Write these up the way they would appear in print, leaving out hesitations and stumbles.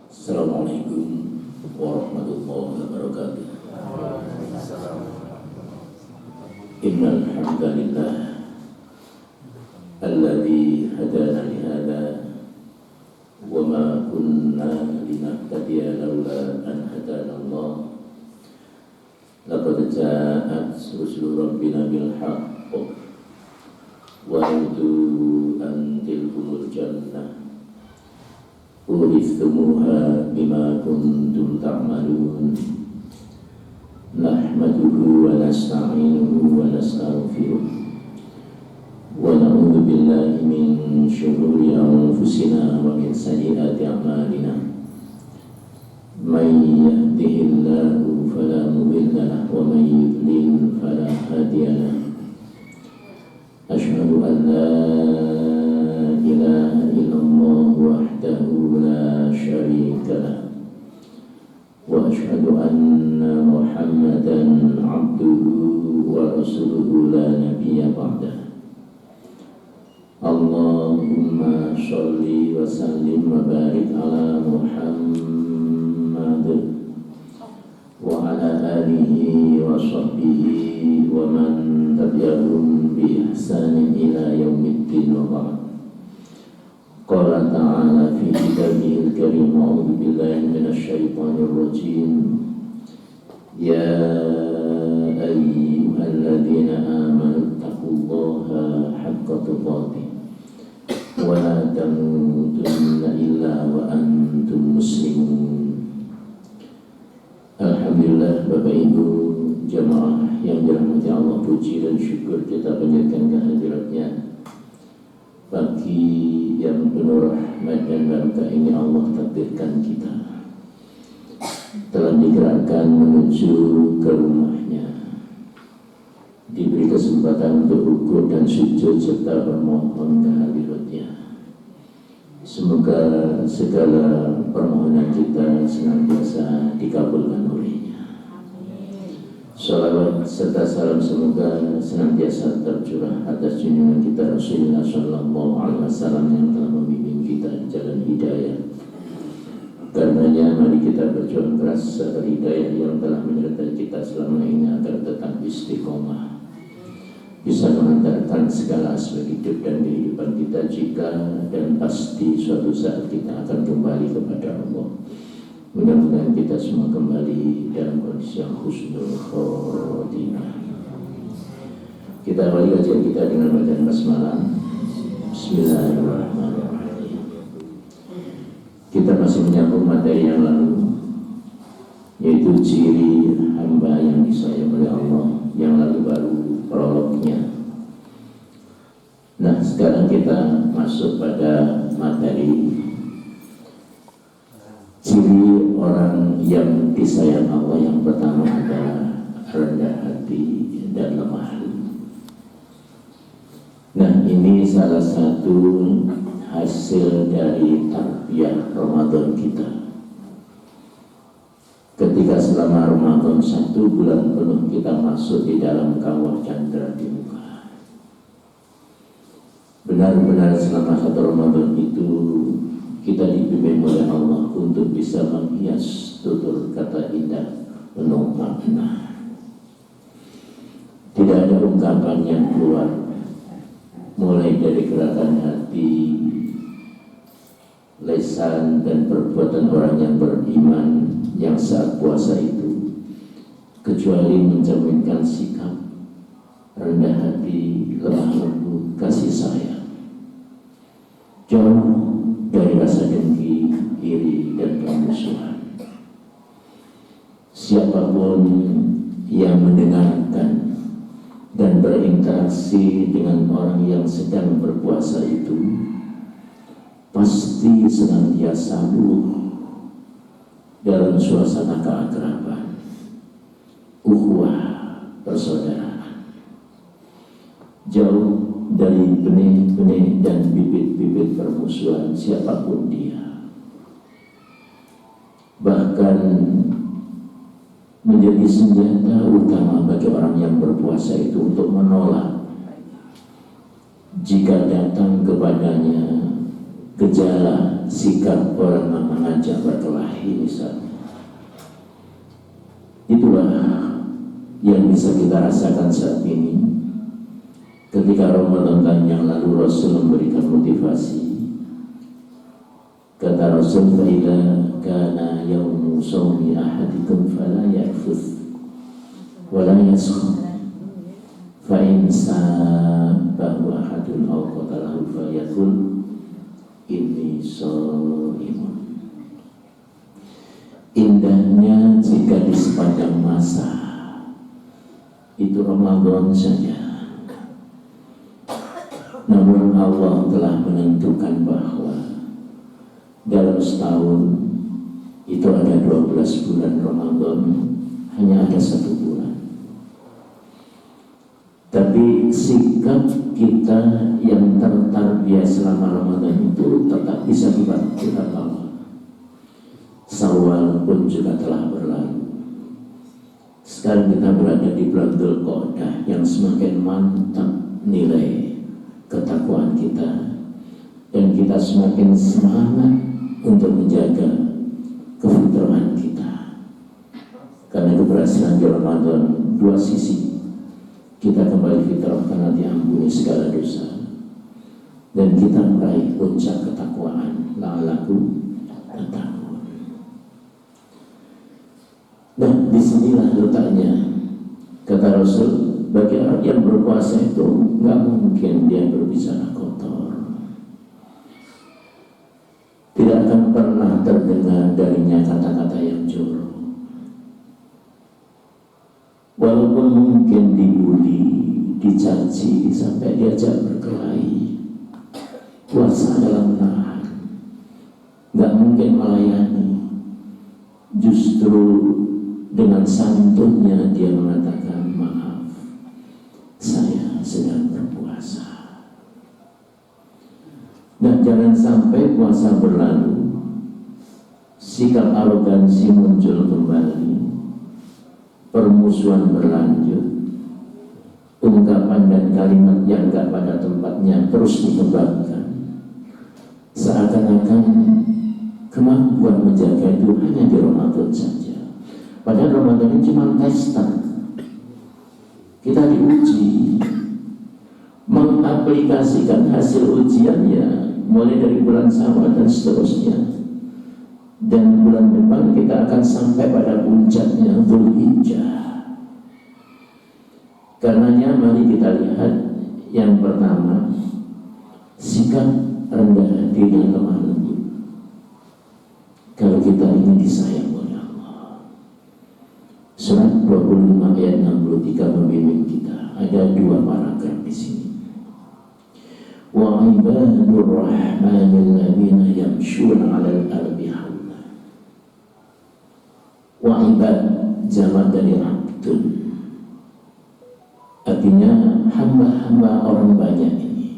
Assalamualaikum warahmatullahi wabarakatuh. Innal hamdalillah alladzi hadana li hadza wa ma kunna linahtadiya laula an hadana Allah. Laqad ja'at rusulu rabbina bil haqq wa nudu an tilkumul jannah urithumuha bima kuntum ta'malun. Nahmaduhu wa nasta'inuhu wa nastaghfiruh wa na'udzu billahi min shururi anfusina wa min sayyiati a'malina. May yahdihillahu fala mudilla lahu wa may yudlil fala hadiya lahu. Asyhadu an la ilaha illallah wahdahu la syarika lah wa asyhadu anna Muhammadan abduhu wa rasuluhu la nabiyya ba'dah. Allahumma sholli wa sallim wa barik ala Muhammad wa ala alihi wa sahbihi wa man tabi'ahum bi ihsanin ila yaumiddin wa ba'd. Qala ta'ala fi kitabihil karim, a'udzu billahi minasy syaithanir rajim. Ya ayyuhalladzina amanu taqullaha haqqa tuqatih wa la tamutunna illa wa antum muslimun. Alhamdulillah, Bapak Ibu jamaah yang dirahmati Allah, puji dan syukur kita panjatkan kehadiratnya. Pagi yang penuh rahmat dan barakah ini Allah takdirkan kita telah digerakkan menuju ke rumahnya, diberi kesempatan untuk rukuk dan sujud serta bermohon kehadiratnya. Semoga segala permohonan kita senantiasa dikabulkan olehnya. Salawat serta salam semoga senantiasa tercurah atas junjungan kita Rasulullah Sallallahu Alaihi Wasallam yang telah membimbing kita di jalan hidayah. Karenanya mari kita berjuang keras agar hidayah yang telah menyertai kita selama ini agar tetap istiqomah, bisa mengantarkan segala aspek hidup dan kehidupan kita jika dan pasti suatu saat kita akan kembali kepada Allah. Mudah-mudahan kita semua kembali dalam kondisi yang husnul khotimah. Kita awali kajian kita dengan bacaan basmalah. Bismillahirrahmanirrahim. Kita masih menyambung materi yang lalu, yaitu ciri hamba yang disayang oleh Allah, yang lalu baru prolognya. Nah, sekarang kita masuk pada materi ciri orang yang disayang Allah. Yang pertama adalah rendah hati dan lemah lembut. Nah, ini salah satu hasil dari tarbiyah Ramadan kita. Ketika selama Ramadan 1 bulan penuh kita masuk di dalam kawah candra di muka. Benar-benar selama 1 Ramadan itu kita dipimpin oleh Allah untuk bisa menghias tutur kata indah penuh makna. Tidak ada ungkapan yang keluar mulai dari gerakan hati, lisan dan perbuatan orang yang beriman yang saat puasa itu, kecuali mencerminkan sikap rendah hati, lemah lembut, kasih sayang, jauh dari rasa dengki, iri dan permusuhan. Siapapun yang mendengarkan dan berinteraksi dengan orang yang sedang berpuasa itu pasti senantiasa dalam suasana keakraban, ukhuwah, persaudaraan, jauh dari benih-benih dan bibit-bibit permusuhan siapapun dia. Bahkan menjadi senjata utama bagi orang yang berpuasa itu untuk menolak jika datang kepadanya gejala sikap orang yang mengajak berkelahi misalnya. Itulah yang bisa kita rasakan saat ini. Ketika Ramadan yang lalu Rasul memberikan motivasi. Kata Rasul, "Fa'idha kana yawmu sawmi ahadikum fala ya'futh wa la yaskhab fa in sabbahu ahadun aw qatalahu fayaqul inni sha'imun." Indahnya jika di sepanjang masa itu Ramadan saja, namun Allah telah menentukan bahwa dalam setahun itu ada 12 bulan Ramadan, hanya ada 1 bulan. Tapi sikap kita yang tertarbiyah selama Ramadan itu tetap bisa kita bawa. Syawal pun juga telah berlalu. Sekarang kita berada di bulan Dzulqa'dah yang semakin mantap nilai ketakwaan kita, dan kita semakin semangat untuk menjaga kefitrahan kita. Karena keberhasilan di Ramadan 2 sisi. Kita kembali fitrah karena diampuni segala dosa, dan kita meraih puncak ketakwaan, la'alakum tattaqun. Nah, disinilah letaknya. Kata Rasul, bagi orang yang berpuasa itu nggak mungkin dia berbicara kotor. Tidak akan pernah terdengar darinya kata-kata yang jorok. Walaupun mungkin dibully, dicaci, sampai diajak berkelahi, puasa adalah menahan. Nggak mungkin melayani. Justru dengan santunnya dia mengatakan, "Maaf, saya sedang berpuasa." Nah, jangan sampai puasa berlalu, sikap arogansi muncul kembali, permusuhan berlanjut, ungkapan dan kalimat yang gak pada tempatnya terus dikembangkan, seakan-akan kemampuan menjaga itu hanya di Ramadan saja. Padahal Ramadan ini cuma tester. Kita diuji, mengaplikasikan hasil ujiannya mulai dari bulan Syawal dan seterusnya. Dan bulan depan kita akan sampai pada puncaknya Dzulhijjah. Karenanya mari kita lihat yang pertama, sikap rendah hati dan lemah lembut. Kalau kita ingin disayang oleh Allah. Surat 25 ayat 63 membimbing kita. Ada 2 paragraf di sini. Wa ibadur rahmanil ladzina yamshuna 'alal ardi hauna. Wa ibad jamak dari abdun. Artinya hamba-hamba orang banyak ini.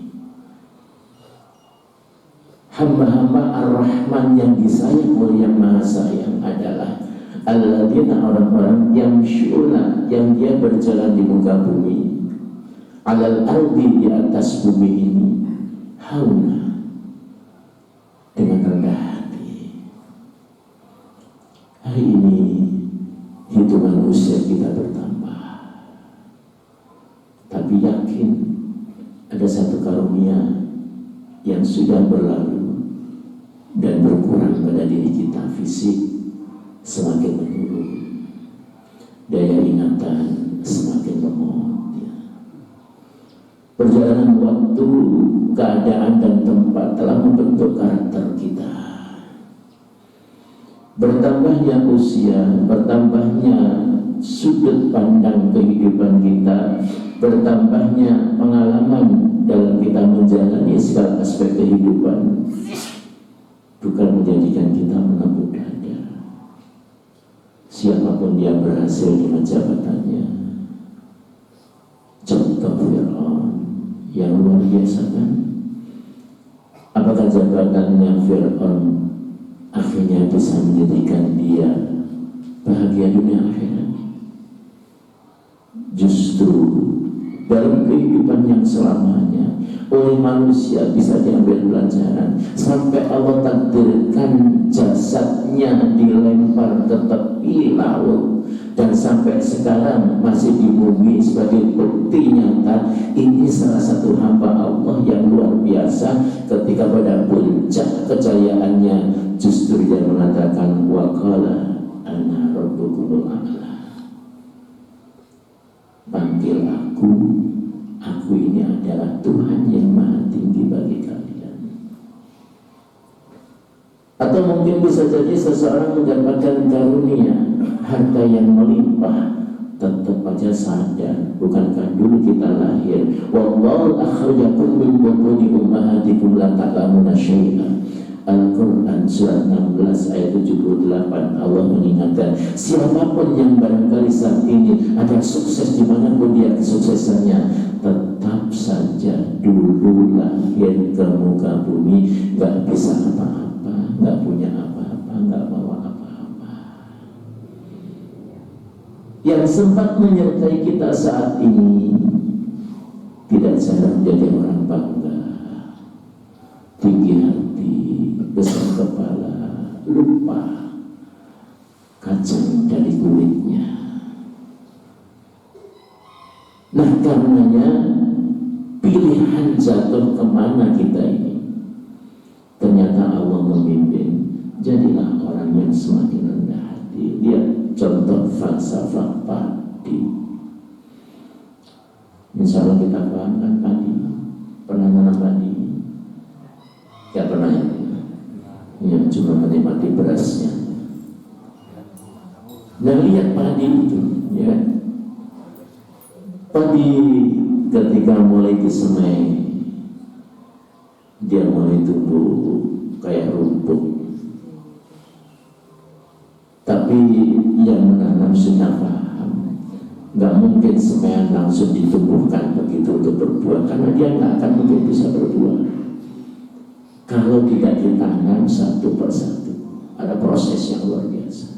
Hamba-hamba Ar-Rahman yang disayang oleh Yang Maha Sayang adalah alladzina, orang-orang yang syuna, yang dia berjalan di muka bumi, alal ardi, di atas bumi ini, hauna, dengan rendah hati. Hari ini hitungan usia kita bertambah, tapi yakin ada satu karunia yang sudah berlalu dan berkurang pada diri kita. Fisik semakin menurun, daya ingatan semakin lemot, ya. Perjalanan waktu, keadaan dan tempat telah membentuk karakter kita. Bertambahnya usia, bertambahnya sudut pandang kehidupan kita, bertambahnya pengalaman dalam kita menjalani segala aspek kehidupan, bukan menjadikan kita menepuk dada. Siapapun dia berhasil dengan jabatannya. Contoh Fir'aun yang luar biasa kan? Apakah jabatannya Fir'aun akhirnya bisa menjadikan dia bahagia dunia akhirat? Justru dalam kehidupan yang selamanya oleh manusia bisa diambil pelajaran. Sampai Allah takdirkan jasadnya dilempar ke tepi laut, dan sampai sekarang masih di bumi sebagai bukti nyata. Ini salah satu hamba Allah yang luar biasa. Ketika pada puncak kejayaannya, justru dia mengatakan waqala ana rabbukumul a'la. Panggil aku ini adalah Tuhan yang maha tinggi bagi kalian. Atau mungkin bisa jadi seseorang mendapatkan karunia harta yang melimpah, tetap aja sadar, bukankah dulu kita lahir wallahu akhrajakum min butuni ummahatikum la ta'lamuna syai'an. Al-Quran surat 16 ayat 78, Allah mengingatkan siapapun yang barangkali saat ini ada sukses dimanapun dia kesuksesannya, tetap saja dulu lahir ke muka bumi gak bisa apa-apa, gak punya apa-apa, gak bawa apa-apa. Yang sempat menyertai kita saat ini tidak jarang menjadi orang bangga, tinggi hati, besar kepala, lupa kacang dari kulitnya. Nah, karenanya pilihan jatuh kemana kita ini. Ternyata Allah memimpin, jadilah orang yang semakin rendah hati. Lihat contoh falsafah padi. Insya Allah kita paham kan padi. Pernah nanam padi? Ya pernah ya? Ya, cuma menikmati berasnya. Nah, lihat padi itu, ya. Padi ketika mulai disemai, dia mulai tumbuh kayak rumput. Tapi yang menanam sudah paham, nggak mungkin semaian langsung ditumbuhkan begitu untuk berbuah, karena dia nggak akan mungkin bisa berbuah kalau tidak ditanam satu persatu. Ada proses yang luar biasa.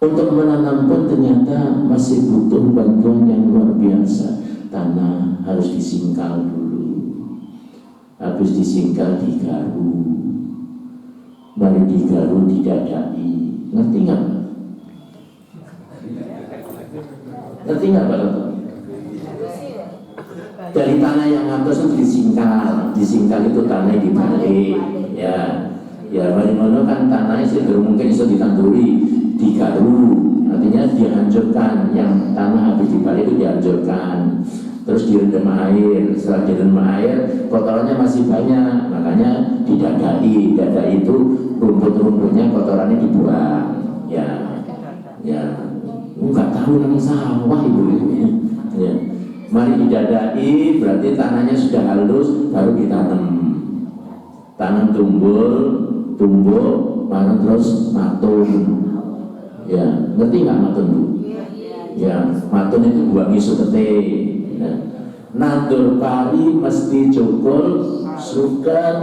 Untuk menanam pun ternyata masih butuh bantuan yang luar biasa. Tanah harus disingkal dulu, habis disingkal digaru, baru digaru didadai. Ngerti nggak? Ngerti nggak Pak? Dari tanah yang atas itu disingkal itu tanah dibalik, ya bagaimana kan tanahnya sudah mungkin bisa ditanduri, digaru, artinya dihancurkan, yang tanah habis dibalik itu dihancurkan, terus direndam air. Setelah direndam air, kotorannya masih banyak, makanya didadai. Dadai itu rumput-rumputnya, kotorannya dibuang, ya nggak tahu namanya sawah ibu-ibu, ya. Mari didadai, berarti tanahnya sudah halus, baru ditanam. Tanam tumbuh, baru terus matun. Ya, ngerti nggak matun bu? Ya, matun itu buah isu tete. Nandur pari mesti cukul, suket,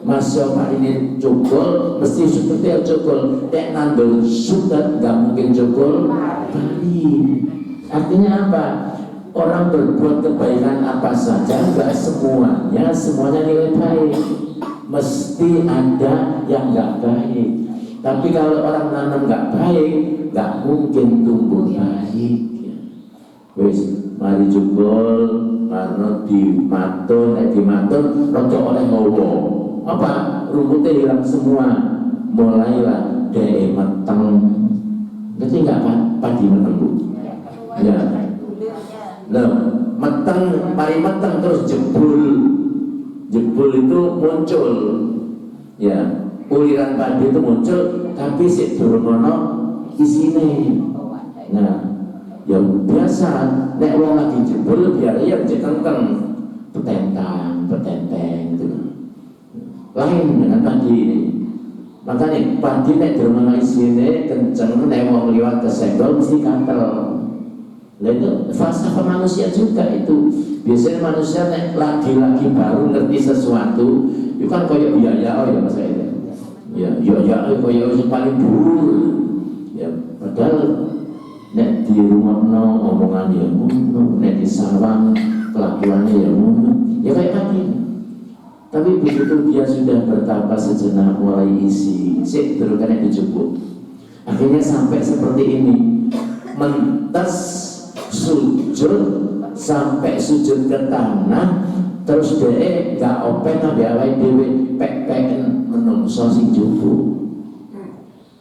masuk pari ini cukul, mesti suket cukul. Nandur suket nggak mungkin cukul pari. Artinya apa? Orang berbuat kebaikan apa saja, enggak semuanya nilai baik. Mesti ada yang enggak baik. Tapi kalau orang nanam enggak baik, enggak mungkin tumbuh baik. Wis, mari jebol, marno dimatun, rodo oleh ngowo. Apa? Rumputnya hilang semua. Mulailah dhek meteng. Ngerti enggak padi meteng Bu? Ya. Nah, mari meteng terus jebul itu muncul, ya, uliran padi itu muncul, tapi si durung ono isine. Nah, ya biasa, nek wong lagi jebul biar ya kenteng, petenteng gitu. Lain dengan padi ini. Makanya padi nek durung ono isine kenceng, nek wong liwat kesenggol mesti kantel. Nah, itu falsafah manusia juga itu. Biasanya manusia lagi baru ngerti sesuatu, itu kan koyok ya mas itu. Ya koyok yang paling dulu. Ya padahal nek di rumah omongan ya nek di sawang kelak ya ya kayak tadi. Tapi begitu dia sudah bertapa sejenak, mulai isi, terus kena dijemput. Akhirnya sampai seperti ini, mentes sujud sampai sujud ke tanah, terus dia gak open nabi awal dewe pek-peken menungso sing jumbo.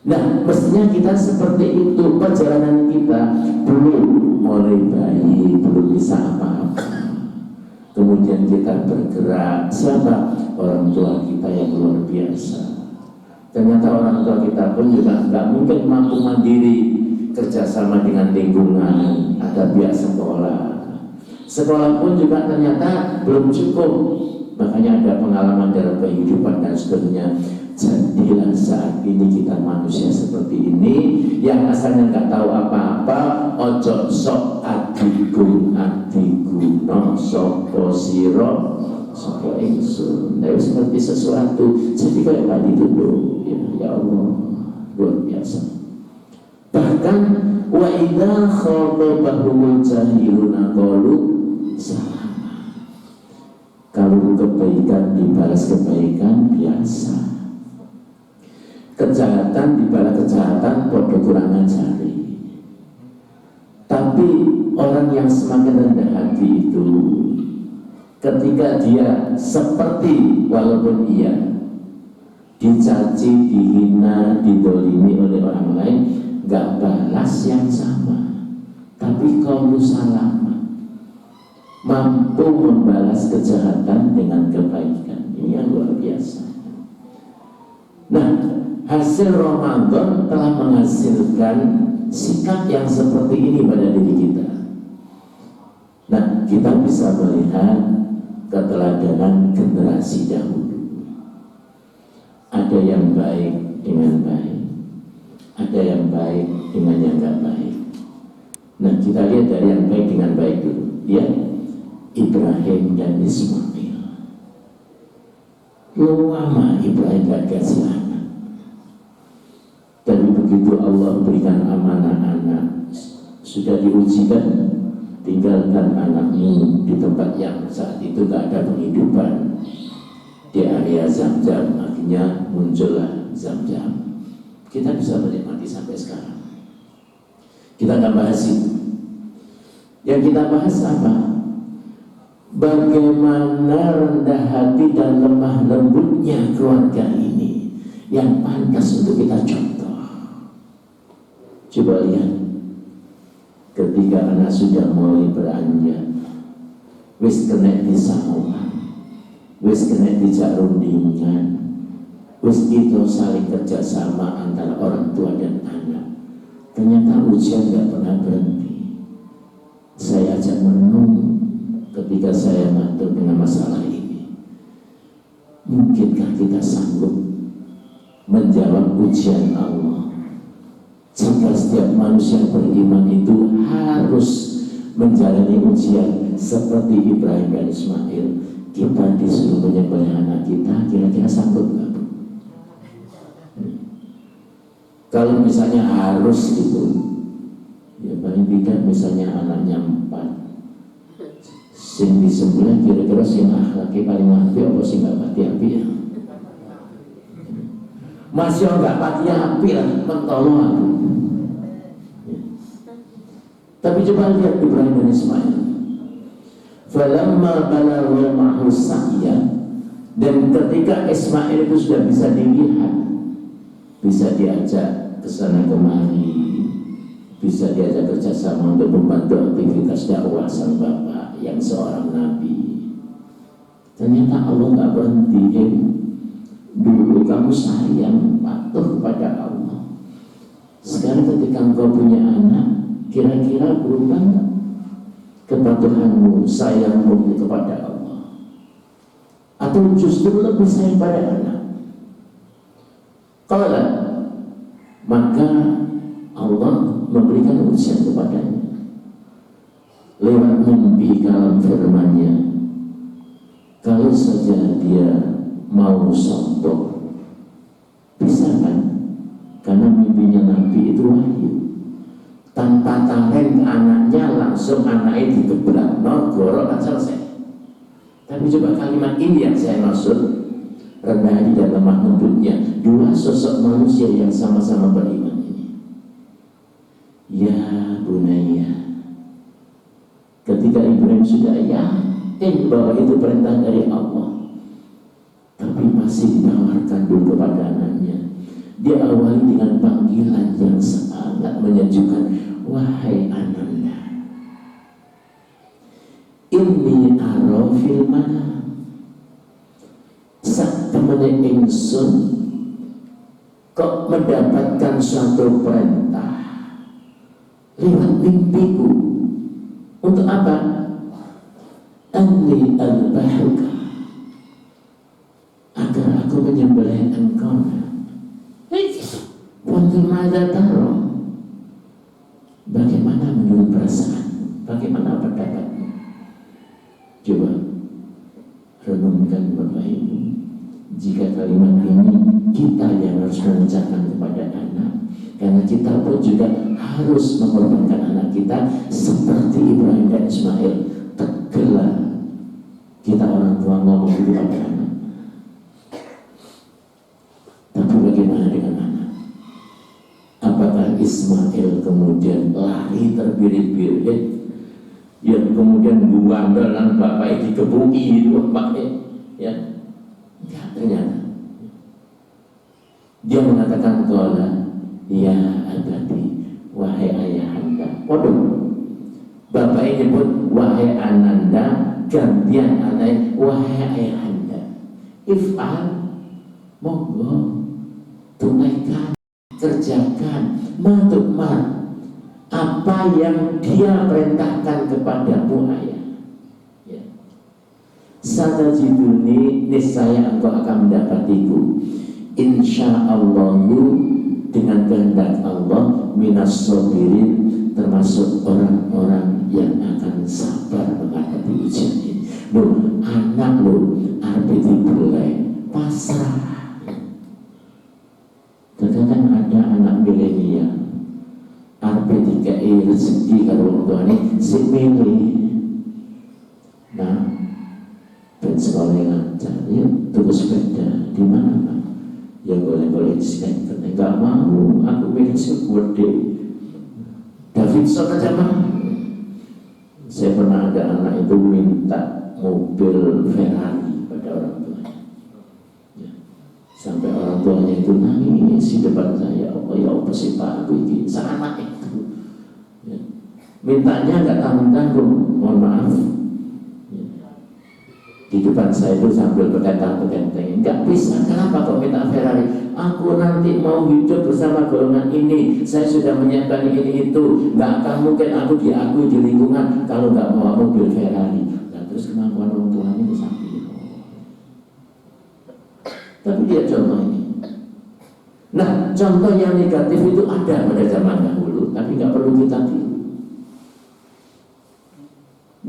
Nah, mestinya kita seperti itu. Perjalanan kita belum mulai baik, belum bisa apa-apa. Kemudian kita bergerak. Siapa? Orang tua kita yang luar biasa. Ternyata orang tua kita pun juga nggak mungkin mampu mandiri, kerjasama dengan lingkungan, ada pihak sekolah. Sekolah pun juga ternyata belum cukup. Makanya ada pengalaman dalam kehidupan dan seterusnya. Jadilah saat ini kita manusia seperti ini, yang asalnya nggak tahu apa-apa, ojo sok adiku no soko siro soko ingsun. Tapi seperti sesuatu, jadi kayak tadi dulu, ya Allah, luar biasa. Bahkan wa idza khatabahumul jahiluna qalu salama. Kalau kebaikan dibalas kebaikan biasa, kejahatan dibalas kejahatan, podo kurang ajari. Tapi orang yang semakin rendah hati itu, ketika dia seperti walaupun ia dicaci, dihina, didolimi oleh orang lain, gak balas yang sama, tapi qaulu salama, mampu membalas kejahatan dengan kebaikan. Ini yang luar biasa. Nah, hasil Ramadan telah menghasilkan sikap yang seperti ini pada diri kita. Nah, kita bisa melihat keteladanan generasi dahulu. Ada yang baik dengan baik, ada yang baik dengan yang tidak baik. Nah, kita lihat dari yang baik dengan baik dulu. Ya, Ibrahim dan Ismail. Lama Ibrahim gak kasih anak. Dan begitu Allah berikan amanah anak, sudah diujikan, tinggalkan anakmu di tempat yang saat itu gak ada penghidupan, di area Zamzam. Akhirnya muncullah Zamzam. Kita bisa menikmati sampai sekarang. Kita akan bahas itu. Yang kita bahas apa? Bagaimana rendah hati dan lemah lembutnya keluarga ini yang pantas untuk kita contoh. Coba lihat, ketika anak sudah mulai beranjak, wis kena disamuan, wis kena dijak rundingan, wis itu saling kerjasama antara orang tua dan anak. Ternyata ujian gak pernah berhenti. Saya ajak merenung ketika saya ngatur dengan masalah ini. Mungkinkah kita sanggup menjawab ujian Allah? Jika setiap manusia beriman itu harus menjalani ujian seperti Ibrahim dan Ismail, kita disuruh menyembelih anak kita, kira-kira sanggup nggak? Kalau misalnya harus gitu, ya paling tidak misalnya anaknya 4, sing disembelih kira-kira sing akhlaki paling mati apa sing nggak mati-mati ya? Masih nggak mati-mati lah, mentolong aku. Tapi coba lihat Ibrahim dan Ismail. Falamma balagha ma'hu sa'ya, dan ketika Ismail itu sudah bisa dilihat, bisa diajak ke sana kemari, bisa diajak kerjasama untuk membantu aktivitas dakwah sang bapak yang seorang nabi. Ternyata Allah nggak berhenti. Dulu kamu sayang, patuh kepada Allah. Sekarang ketika engkau punya anak, kira-kira berubah nggak kepatuhanmu, sayangmu kepada Allah? Atau justru lebih sayang pada anak? Kalau maka Allah memberikan ujian kepadanya lewat mimpi kalam firman-Nya. Kalau saja dia mau sombong, bisa kan? Karena mimpinya Nabi itu wahyu. Tanpa talent anaknya, langsung anaknya digebrak, gorok kan selesai. Tapi coba kalimat ini yang saya maksud, rendah hati dan lemah lembutnya dua sosok manusia yang sama-sama beriman ini. Ya bunaya, ketika Ibrahim sudah yakin bahwa itu perintah dari Allah, tapi masih ditawarkan dulu kepada anaknya. Dia awali dengan panggilan yang sangat menyejukkan. Wahai ananda, inni ara fil manam, sak temene ingsun kok mendapatkan suatu perintah lewat mimpiku. Untuk apa? Anni albahuka, agar aku menyembelih engkau. Wanti mada taro, bagaimana menurut perasaan? Bagaimana pendapatmu? Coba renungkan Bapak Ibu. Jika kalimat ini kita yang harus mengucapkan kepada anak, karena kita pun juga harus mengorbankan anak kita seperti Ibrahim dan Ismail. Tegelah kita orang tua ngomong itu pada anak. Tapi bagaimana dengan anak? Apakah Ismail kemudian lari terbirit-birit, yang kemudian buandal dan bapak dikebuki itu bapaknya, ya? Enggak, ternyata dia mengatakan qala ya abadi, wahai ayahanda. Waduh, bapaknya nyebut wahai ananda, gantian anaknya wahai ayahanda. If'al, monggo tunaikan, kerjakan, matukmat apa yang dia perintahkan kepadamu ayah. Ya. Satajiduni, niscaya engkau akan mendapatiku, insyaallahu, dengan kehendak Allah, minas sabirin, termasuk orang-orang yang akan sabar menghadapi ujian ini. Loh, anak lo arep dibelai pasrah. Kadang-kadang ada anak milenial arep dikai rezeki karo wong tuane sing milih. Nah, ben sekolah lancar, yuk tuku sepeda di mana Pak? Ya boleh-boleh diskon, enggak mau, aku milih gede. Davidson aja mah. Saya pernah ada anak itu minta mobil Ferrari pada orang tuanya. Ya. Sampai orang tuanya itu nangis di depan saya. Oh ya apa sih Pak, aku ini seanak itu. Ya. Mintanya nggak tanggung-tanggung, mohon maaf. Ya. Di depan saya itu sambil berkentang-kentang, nggak bisa. Kenapa kok minta Ferrari? Aku nanti mau hidup bersama golongan ini. Saya sudah menyiapkan ini itu. Nggak akan mungkin aku diakui di lingkungan kalau nggak mau mobil Ferrari. Nah, terus kemampuan orang tuanya itu sampai. Tapi dia contoh ini. Nah, contoh yang negatif itu ada pada zaman dahulu, tapi nggak perlu kita tiru.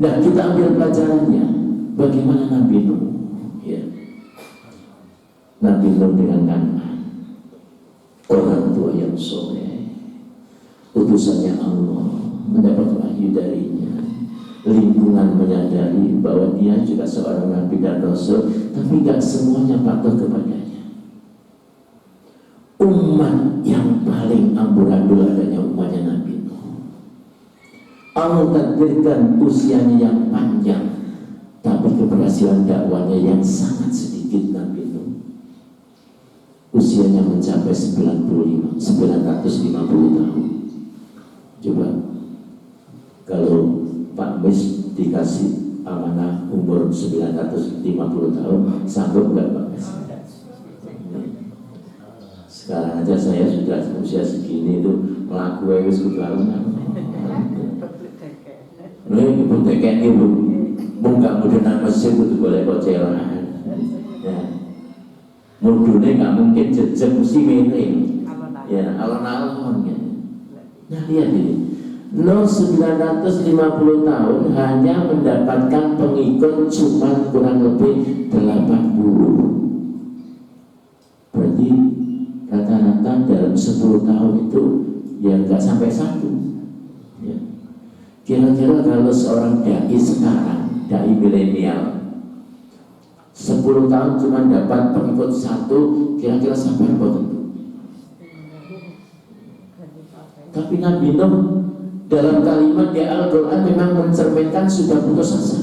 Nah, kita ambil pelajarannya. Bagaimana Nabi Nuh? Ya. Nabi Nuh dengan Kan'an, orang tua yang soleh, utusannya Allah, mendapat wahyu darinya, lingkungan menyadari bahwa dia juga seorang nabi dan rasul, tapi gak semuanya patuh kepadanya. Umat yang paling amburadul adanya umatnya Nabi Nuh. Allah takdirkan usianya yang panjang, tapi keberhasilan dakwanya yang sangat sedikit. Nabi Nuh usianya mencapai 950 tahun. Coba kalau Pak Mis dikasih amanah umur 950 tahun, sanggup nggak Pak Mis? Sekarang aja saya sudah usia segini itu melakukan wis kelaluan. Ini ibu tekek ibu, nggak mudah masjid itu boleh kocelan. Ya. Mudune nggak mungkin jejak mesti miring. Ya, alon-alon ya. Nah lihat ini, Nuh 950 tahun hanya mendapatkan pengikut cuma kurang lebih 80. Berarti rata-rata dalam 10 tahun itu ya nggak sampai 1. Ya. Kira-kira kalau seorang dai sekarang, dai milenial, 10 tahun cuma dapat pengikut 1, kira-kira siapa yang boten? Tapi Nabi Nuh dalam kalimat di Al-Quran memang mencerminkan sudah putus asa.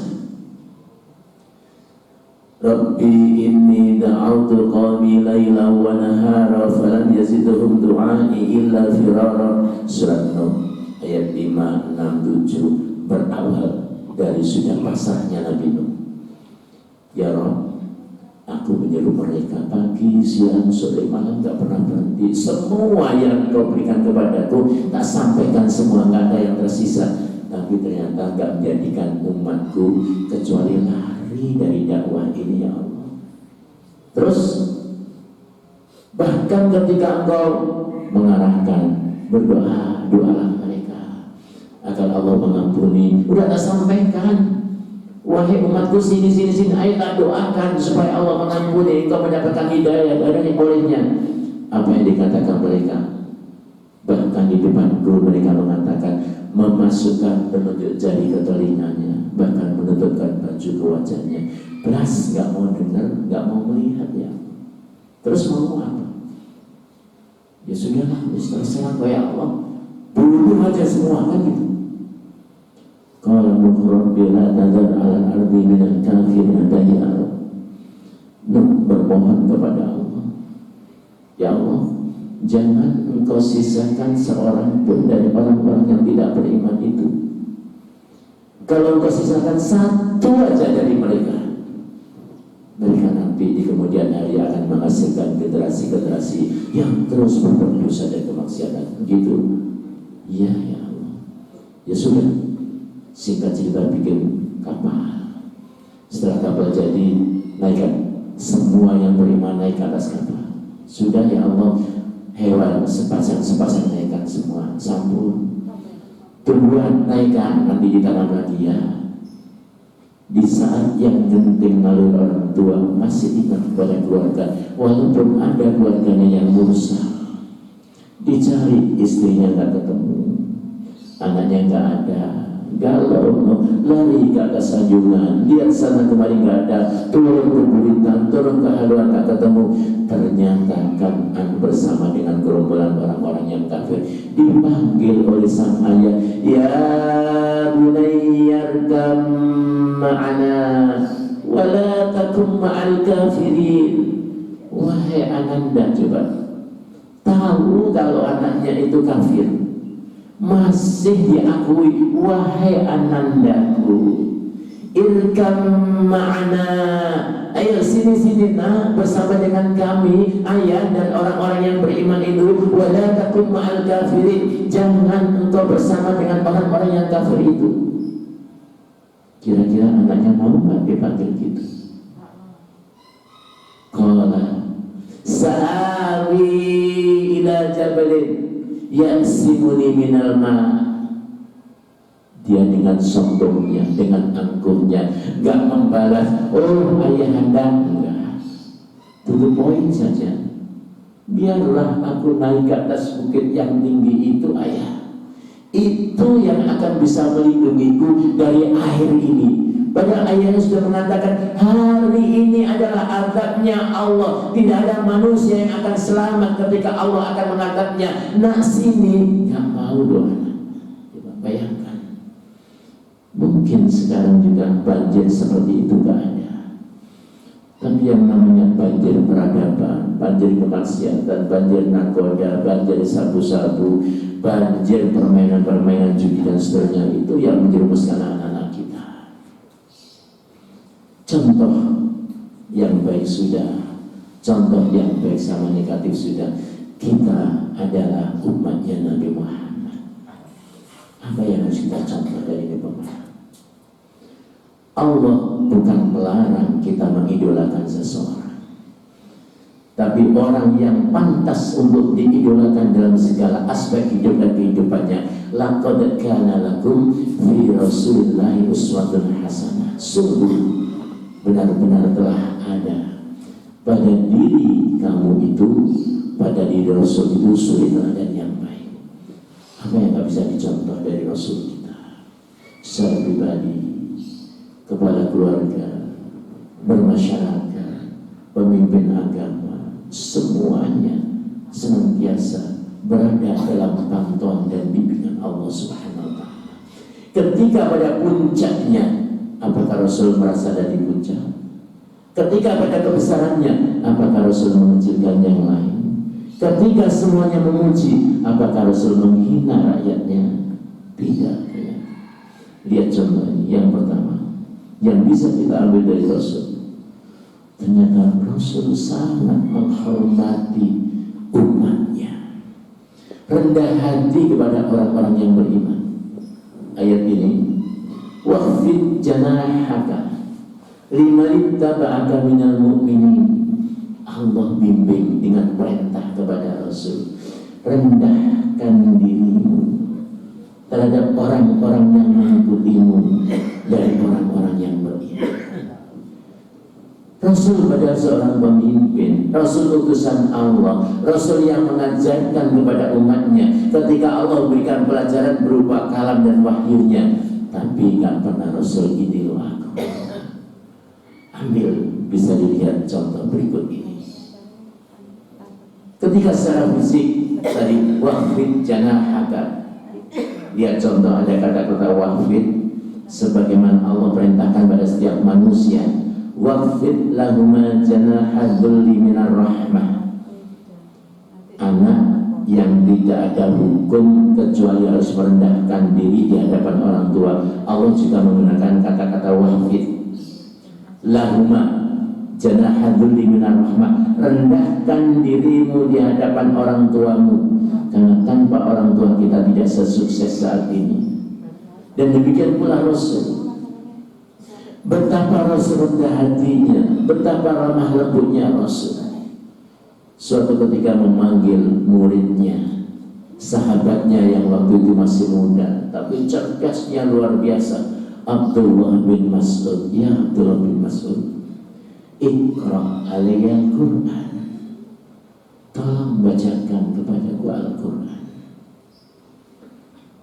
Rabbi inni da'autu qawmi layla wa nahara falam yazidhum du'ai illa firara. Surat Nuh ayat 5, 6, 7 berawal dari sudah pasrahnya Nabi Nuh. Ya Rabb, aku menyeru mereka pagi, siang, sore, malam, tak pernah berhenti. Semua yang kau berikan kepadaku tak sampaikan semua, nggak ada yang tersisa. Tapi ternyata nggak menjadikan umatku kecuali lari dari dakwah ini, ya Allah. Terus bahkan ketika engkau mengarahkan berdoa, doalah mereka agar Allah mengampuni, udah tak sampaikan. Wahai umatku, sini, ayolah doakan supaya Allah mengampuni, engkau mendapatkan hidayah dari olehnya. Apa yang dikatakan mereka? Bahkan di depanku mereka mengatakan, memasukkan penunjuk jari ke telinganya, bahkan menutupkan baju ke wajahnya. Belas nggak mau dengar, nggak mau melihat ya. Terus mau apa? Ya sudahlah, terserah ya Allah, bunuh aja semua kan gitu. Qala Nuh rabbi la tadhar 'alal ardi minal kafirin dayyara. Nuh bermohon kepada Allah, ya Allah, jangan engkau sisakan seorang pun dari orang-orang yang tidak beriman itu. Kalau engkau sisakan satu aja dari mereka, mereka nanti di kemudian hari akan menghasilkan generasi-generasi yang terus berbuat dosa dan kemaksiatan. Begitu. Ya Allah. Ya sudah. Singkat cerita bikin kapal. Setelah kapal jadi, naikkan semua yang beriman naik ke atas kapal. Sudah ya Allah, hewan sepasang naikkan semua, sambung. Tumbuhan naikkan, nanti ditanam lagi ya. Di saat yang genting lalu orang tua masih ingat kepada keluarga, walaupun ada keluarganya yang merusak, dicari istrinya nggak ketemu, anaknya nggak ada. Galau, lari ke atas anjungan, lihat sana kemari nggak ada, turun ke buritan, turun ke haluan tak ketemu. Ternyata Kan'an bersama dengan gerombolan orang-orang yang kafir dipanggil oleh sang ayah, ya bunayyarkam ma'ana wala takum ma'al kafirin. Wahai ananda, coba tahu kalau anaknya itu kafir, masih diakui, wahai anandaku, irkam ma'ana, ayo sini nak bersama dengan kami, ayah dan orang-orang yang beriman itu. Wala takum ma'al kafirin, jangan engkau bersama dengan orang-orang yang kafir itu. Kira-kira anaknya mau nggak dipanggil gitu? Qala sa'awi ila jabalin ya'simuni minal ma'. Dia dengan sombongnya, dengan angkuhnya, gak membalas, oh ayah anda, enggak. Tutup poin saja. Biarlah aku naik ke atas bukit yang tinggi itu, ayah. Itu yang akan bisa melindungiku dari air ini. Padahal ayahnya sudah mengatakan, hari ini adalah azabnya Allah. Tidak ada manusia yang akan selamat ketika Allah akan mengangkatnya. Nak sini, gak mau doa. Coba bayangkan. Mungkin sekarang juga banjir seperti itu gak ada. Tapi yang namanya banjir peradaban, banjir kemaksiatan, banjir narkoba, banjir sabu-sabu, banjir permainan-permainan judi dan seterusnya, itu yang menjerumuskan anak-anak kita. Contoh yang baik sudah, contoh yang baik sama negatif sudah. Kita adalah umatnya Nabi Muhammad. Apa yang harus kita contoh dari Nabi Muhammad? Allah bukan melarang kita mengidolakan seseorang, tapi orang yang pantas untuk diidolakan dalam segala aspek hidup dan kehidupannya. Laqad kana lakum fi Rasulillahi uswatun hasanah. Sungguh benar-benar telah ada pada diri kamu itu, pada diri Rasul itu suri teladan yang baik. Apa yang tak bisa dicontoh dari Rasul kita secara pribadi, kepala keluarga, bermasyarakat, pemimpin agama, semuanya senantiasa berada dalam pantauan dan bimbingan Allah Subhanahu wa Ta'ala. Ketika pada puncaknya, apakah Rasul merasa ada di puncak? Ketika pada kebesarannya, apakah Rasul mengecilkan yang lain? Ketika semuanya memuji, apakah Rasul menghina rakyatnya? Tidak. Lihat contoh ini. Yang pertama, yang bisa kita ambil dari Rasul, ternyata Rasul sangat menghormati umatnya, rendah hati kepada orang-orang yang beriman. Ayat ini, waqfid janahaka liman ittaba'aka minal mu'minin. Allah bimbing dengan perintah kepada Rasul, rendahkan dirimu terhadap orang-orang yang mengikutimu dari orang-orang yang beriman. Rasul pada seorang pemimpin, Rasul utusan Allah, Rasul yang mengajarkan kepada umatnya. Ketika Allah berikan pelajaran berupa kalam dan wahyunya, tapi gak pernah Rasul ini laku. Ambil, bisa dilihat contoh berikut ini. Ketika secara fisik tadi waqfid janahaka, lihat contoh, ada kata-kata waqfid sebagaimana Allah perintahkan pada setiap manusia, waqfid lahuma janaha dhulli minar rahmah. Anak yang tidak ada hukum kecuali harus merendahkan diri di hadapan orang tua, Allah juga menggunakan kata-kata waqfid lahuma janaha dhulli minar rahmah, rendahkan dirimu di hadapan orang tuamu, karena tanpa orang tua kita tidak sesukses saat ini. Dan demikian pula Rasul, betapa Rasul rendah hatinya, betapa ramah lembutnya Rasul. Suatu ketika memanggil muridnya, sahabatnya yang waktu itu masih muda tapi cerdasnya luar biasa, Abdullah bin Mas'ud. Ya Abdullah bin Mas'ud, Iqra' alayya Al-Quran, tolong bacakan kepadaku Al-Quran.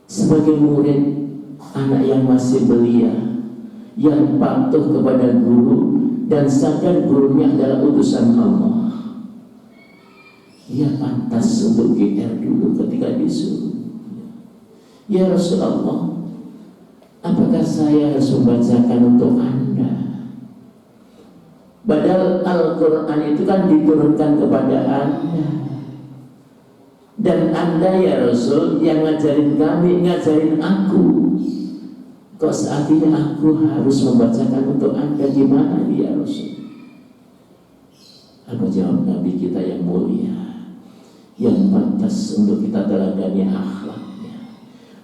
Sebagai murid, anak yang masih belia, yang patuh kepada guru dan sadar gurunya adalah utusan Allah, ia pantas untuk GR dulu ketika disuruh. Ya Rasulullah, apakah saya harus membacakan untuk Anda? Padahal Al-Quran itu kan diturunkan kepada Anda, dan Anda ya Rasul yang ngajarin kami, ngajarin aku. Kok saat ini aku harus membacakan untuk Anda? Gimana ya Rasul? Apa jawab Nabi kita yang mulia, yang pantas untuk kita teladani akhlaknya?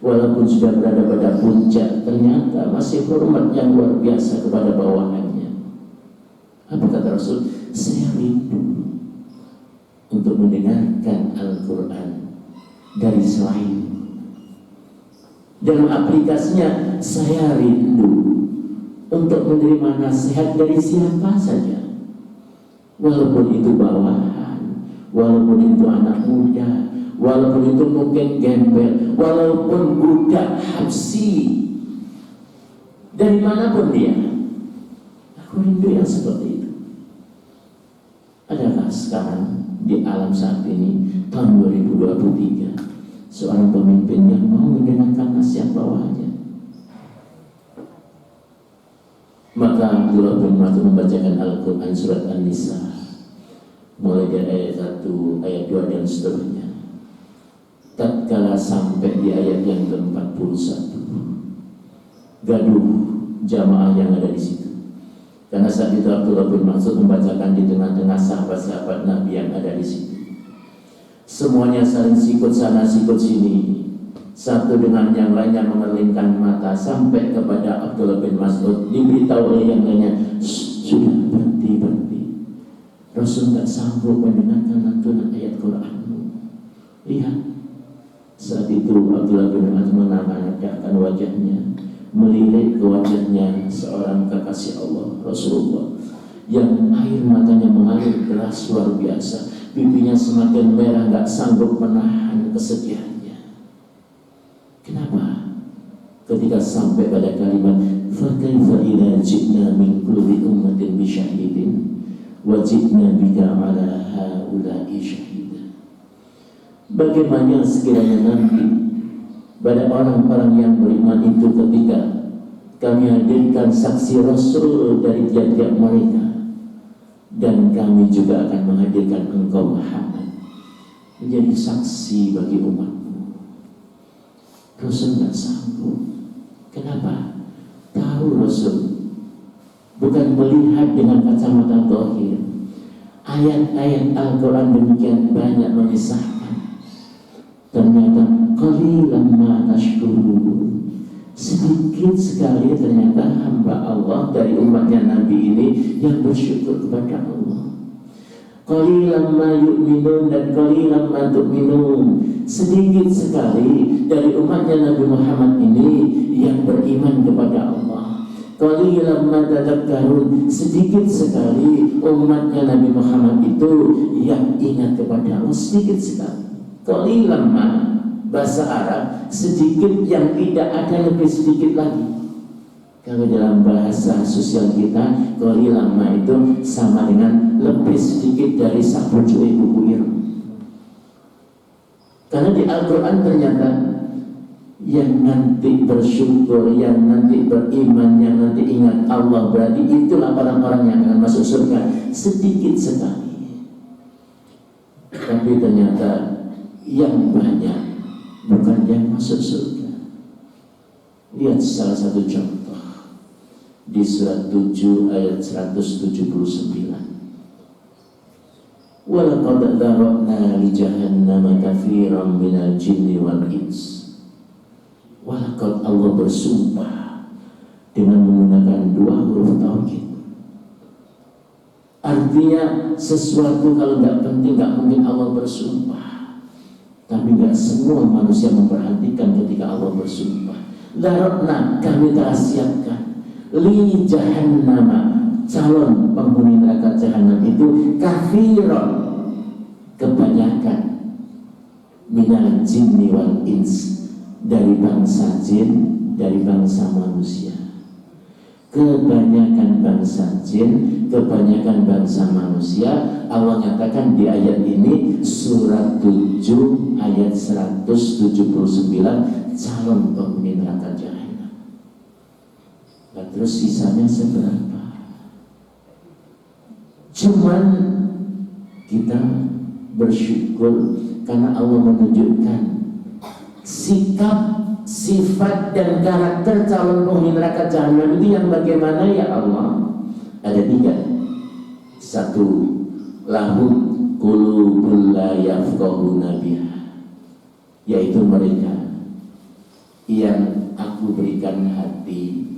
Walaupun sudah berada pada puncak, ternyata masih hormat yang luar biasa kepada bawahannya. Apa kata Rasul? Saya rindu untuk mendengarkan Al-Quran dari selain. Dalam aplikasinya, saya rindu untuk menerima nasihat dari siapa saja, walaupun itu bawahan, walaupun itu anak muda, walaupun itu mungkin gembel, walaupun budak habsi, dari manapun dia. Aku rindu yang seperti itu. Adakah sekarang di alam saat ini, tahun 2023, seorang pemimpin yang mau mendengarkan nasihat bawahannya? Maka Abdullah bin Mas'ud membacakan Al-Quran surat An-Nisa, mulai dari ayat 1, ayat 2 dan seterusnya. Tatkala sampai di ayat yang ke-41, gaduh jamaah yang ada di situ. Karena saat itu Abdullah bin Mas'ud membacakan di tengah-tengah sahabat-sahabat Nabi yang ada di situ. Semuanya saling sikut sana sikut sini, satu dengan yang lainnya mengerlingkan mata, sampai kepada Abdullah bin Mas'ud diberitahu oleh yang lainnya, sudah berhenti. Rasul tidak sanggup mendengarkan lantunan ayat Quranmu. Lihat, saat itu Abdullah bin Mas'ud menangkapkan wajahnya, melirik ke wajahnya seorang kekasih Allah, Rasulullah, yang air matanya mengalir deras luar biasa, pipinya semakin merah, gak sanggup menahan kesedihannya. Kenapa? Ketika sampai pada kalimat فَكَيْفَ إِذَا جِئْنَا مِنْ كُلِّ أُمَّةٍ بِشَهِيدٍ wajibna bika ala haula'i syahida. Bagaimana sekiranya nanti pada orang-orang yang beriman itu ketika kami hadirkan saksi Rasul dari tiap-tiap mereka, dan kami juga akan menghadirkan engkau Muhammad menjadi saksi bagi umatmu. Rasul tidak sanggup. Kenapa? Tahu Rasul bukan melihat dengan kacamata zahir. Ayat-ayat Al-Quran demikian banyak mengisahkan. Ternyata qalilan ma tashkurun. Sedikit sekali ternyata hamba Allah dari umatnya Nabi ini yang bersyukur kepada Allah. Qalilan ma yu'minun dan qalilan ma tu'minun. Sedikit sekali dari umatnya Nabi Muhammad ini yang beriman kepada Allah. Qalilan ma tadhakkarun. Sedikit sekali umatnya Nabi Muhammad itu yang ingat kepada Allah. Sedikit sekali. Qalilan ma, bahasa Arab, sedikit yang tidak ada, lebih sedikit lagi. Kalau dalam bahasa sosial kita, qalilan ma itu sama dengan lebih sedikit dari sapujuke buku ireng. Karena di Al-Quran ternyata yang nanti bersyukur, yang nanti beriman, yang nanti ingat Allah, berarti itulah orang-orang yang akan masuk surga. Sedikit sekali. Tapi ternyata yang banyak bukan yang masuk surga. Lihat salah satu contoh di surat 7 ayat 179. Walaqad dzara'na li jahannama katsiran minal jinni wal ins. Walaqad, Allah bersumpah dengan menggunakan dua huruf taukid. Artinya sesuatu kalau nggak penting nggak mungkin Allah bersumpah. Tapi nggak semua manusia memperhatikan ketika Allah bersumpah. Dzara'na, kami telah siapkan li jahannama, calon penghuni neraka jahanam itu katsiran, kebanyakan, minal jinni wal ins, dari bangsa jin, dari bangsa manusia. Kebanyakan bangsa jin, kebanyakan bangsa manusia. Allah nyatakan di ayat ini, surat 7 ayat 179, calon penghuni neraka jahanam. Nah, terus sisanya seberapa? Cuman kita bersyukur karena Allah menunjukkan sikap, sifat dan karakter calon penghuni neraka jahanam itu yang bagaimana ya Allah? Ada 3. 1, lahum qulubun la yafqahuna biha, yaitu mereka yang aku berikan hati,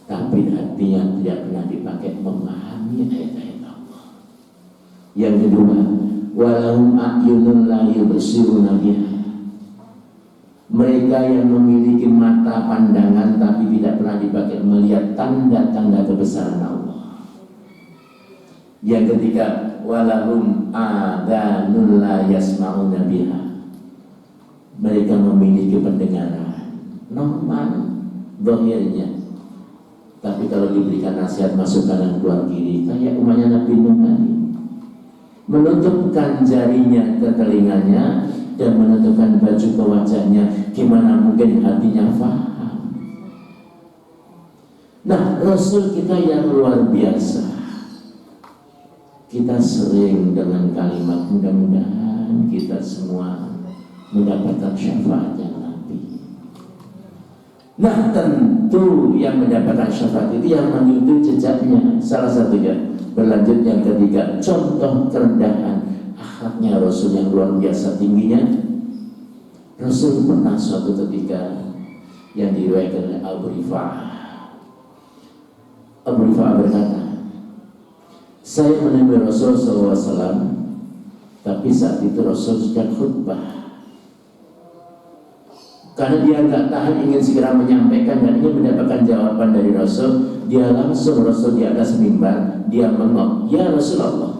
tapi hatinya tidak pernah dipakai memahami ayat-ayat Allah. Yang kedua, walahum a'yunun la yubsiruna biha, mereka yang memiliki mata pandangan tapi tidak pernah dipakai melihat tanda-tanda kebesaran Allah. Yang ketiga, walahum adhanun la yasma'una biha, mereka memiliki pendengaran normal zahirnya, tapi kalau diberikan nasihat masuk kanan keluar kiri, kayak umatnya Nabi Nuh tadi, menutupkan jarinya ke telinganya dan menutupkan baju ke wajahnya. Gimana mungkin hatinya faham? Nah, Rasul kita yang luar biasa. Kita sering dengan kalimat mudah-mudahan kita semua mendapatkan syafaatnya Nabi. Nah, tentu yang mendapatkan syafaat itu yang mengikuti jejaknya. Salah satunya, berlanjut yang ketiga, contoh kerendahan akhlaknya Rasul yang luar biasa tingginya. Rasul pernah suatu ketika yang diriwayatkan oleh Abu Rifa'ah. Abu Rifa'ah berkata, saya menemui Rasul SAW, tapi saat itu Rasul sedang khutbah. Karena dia nggak tahan, ingin segera menyampaikan dan ingin mendapatkan jawaban dari Rasul, dia langsung Rasul di atas mimbar, dia mengok, ya Rasulullah,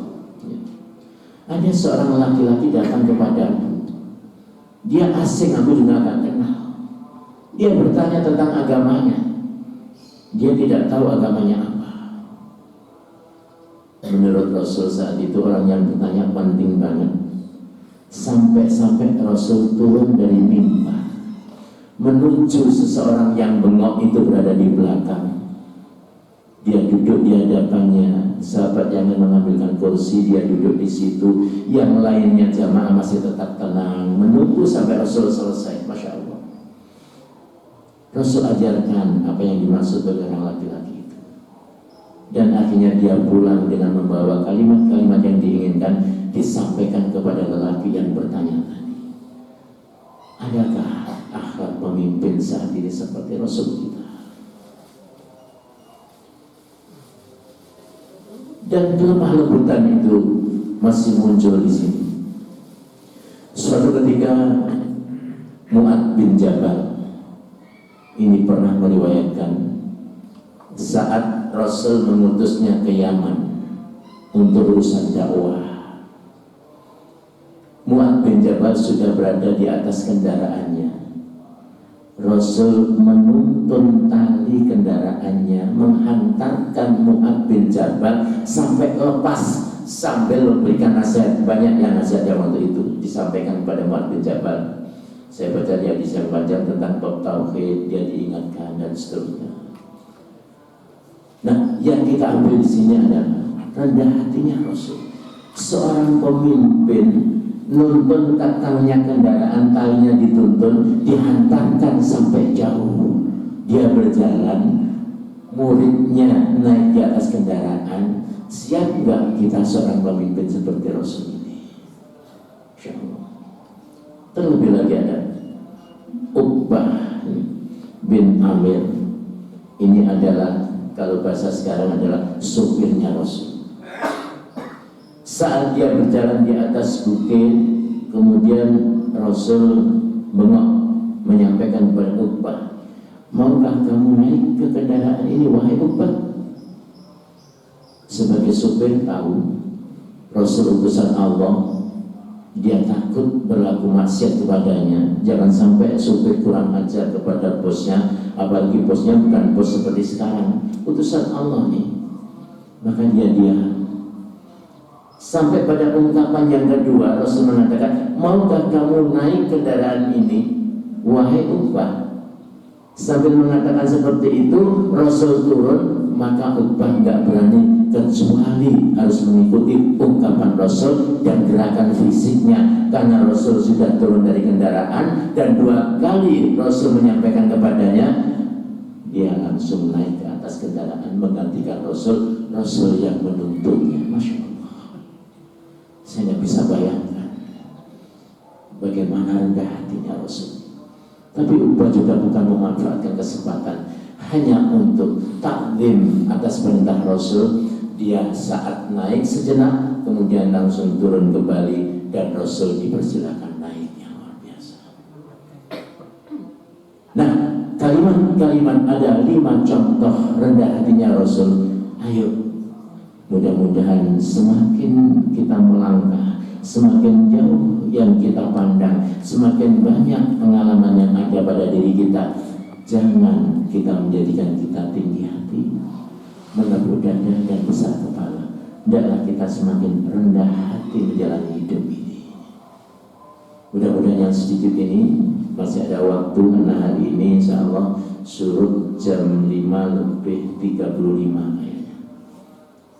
ada seorang laki-laki datang kepadamu. Dia asing, aku juga gak kenal. Dia bertanya tentang agamanya. Dia tidak tahu agamanya apa. Menurut Rasul saat itu orang yang bertanya penting banget. Sampai-sampai Rasul turun dari mimbar menuju seseorang yang bengok itu berada di belakang. Dia duduk di hadapannya, sahabat jangan mengambilkan kursi, dia duduk di situ. Yang lainnya jamaah masih tetap tenang, menunggu sampai Rasul selesai. Masya Allah. Rasul ajarkan apa yang dimaksud oleh orang laki-laki itu. Dan akhirnya dia pulang dengan membawa kalimat-kalimat yang diinginkan disampaikan kepada lelaki yang bertanya tadi. Adakah akhlak pemimpin saat ini seperti Rasul kita? Dan kelemah lembutan itu masih muncul di sini. Suatu ketika Mu'adz bin Jabal ini pernah meriwayatkan saat Rasul mengutusnya ke Yaman untuk urusan dakwah. Mu'adz bin Jabal sudah berada di atas kendaraannya. Rasul menuntun tali kendaraannya, menghantarkan Mu'adz bin Jabal sampai lepas, sambil memberikan nasihat. Banyak yang nasihat yang waktu itu disampaikan kepada Mu'adz bin Jabal. Saya baca di hadis yang panjang tentang bab tauhid, dia diingatkan dan seterusnya. Nah, yang kita ambil di sini adalah rendah hatinya Rasul. Seorang pemimpin nuntun talinya kendaraan, talinya dituntun, dihantarkan sampai jauh. Dia berjalan, muridnya naik di atas kendaraan. Siap nggak kita seorang pemimpin seperti Rasul ini? Insya Allah. Terlebih lagi ada Uqbah bin Amir. Ini adalah, kalau bahasa sekarang adalah supirnya Rasul. Saat dia berjalan di atas bukit, kemudian Rasul bengok menyampaikan kepada Uqbah, maukah kamu naik ke kendaraan ini wahai Uqbah? Sebagai supir tahu Rasul utusan Allah, dia takut berlaku maksiat kepadanya. Jangan sampai supir kurang ajar kepada bosnya, apalagi bosnya bukan bos seperti sekarang, utusan Allah nih. Maka dia diam. Sampai pada ungkapan yang kedua, Rasul mengatakan, maukah kamu naik kendaraan ini wahai Uqbah? Sambil mengatakan seperti itu, Rasul turun. Maka Uqbah nggak berani kecuali harus mengikuti ungkapan Rasul dan gerakan fisiknya, karena Rasul sudah turun dari kendaraan dan 2 kali Rasul menyampaikan kepadanya. Dia langsung naik ke atas kendaraan menggantikan Rasul yang menuntunnya. Masya Allah. Saya tidak bisa bayangkan bagaimana rendah hatinya Rasul. Tapi Uqbah juga bukan memanfaatkan kesempatan hanya untuk taklim atas perintah Rasul. Dia saat naik sejenak, kemudian langsung turun kembali dan Rasul dipersilakan naiknya. Luar biasa. Nah, kalimat-kalimat ada 5 contoh rendah hatinya Rasul. Ayo, mudah-mudahan semakin kita melangkah, semakin jauh yang kita pandang, semakin banyak pengalaman yang ada pada diri kita. Jangan kita menjadikan kita tinggi hati, menepuk dada dan besar kepala. Hendaklah kita semakin rendah hati menjalani hidup ini. Mudah-mudahan yang sedikit ini masih ada waktu, karena hari ini insya Allah surut jam 5:35 kayaknya.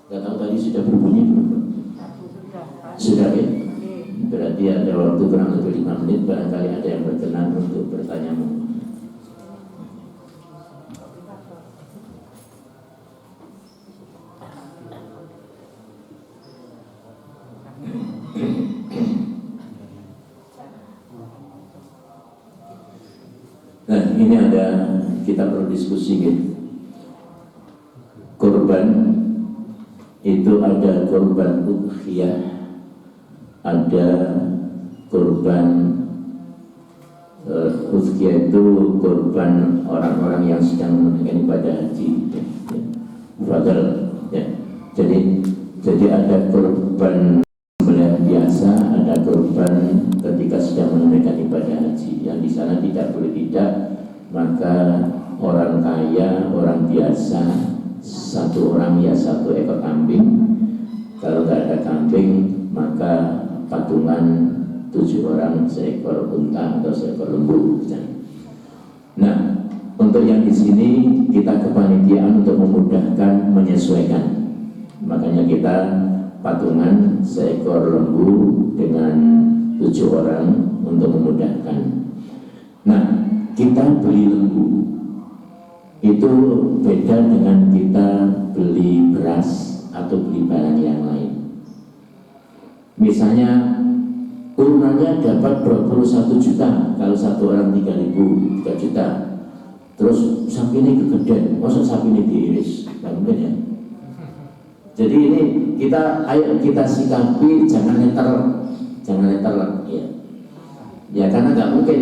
Gak tahu tadi sudah berbunyi belum? Sudah ya? Berarti ada waktu kurang lebih 5 menit. Barangkali ada yang berkenan untuk bertanya. Nah, ini ada, kita perlu diskusi gitu. Korban itu ada korban udhiyah, ada korban udhiyah itu korban orang-orang yang sedang menunaikan ibadah haji. Fadal, ya. Jadi ada korban sembelihan biasa, ada korban ketika sedang menunaikan ibadah haji. Yang di sana tidak boleh tidak, maka orang kaya, orang biasa, 1 orang ya 1 ekor kambing, Kalau nggak ada kambing, maka patungan 7 orang seekor unta atau seekor lembu. Nah, untuk yang di sini kita kepanitiaan untuk memudahkan menyesuaikan. Makanya kita patungan seekor lembu dengan 7 orang untuk memudahkan. Nah, kita beli lembu itu beda dengan kita beli beras atau beli barang yang lain. Misalnya turunannya dapat 21 juta, kalau satu orang 3.000, 3 juta. Terus sapi ini kegedean, masa sapi ini diiris? Nggak mungkin ya. Jadi ini ayo kita sikapi jangan neter ya. Ya karena nggak mungkin.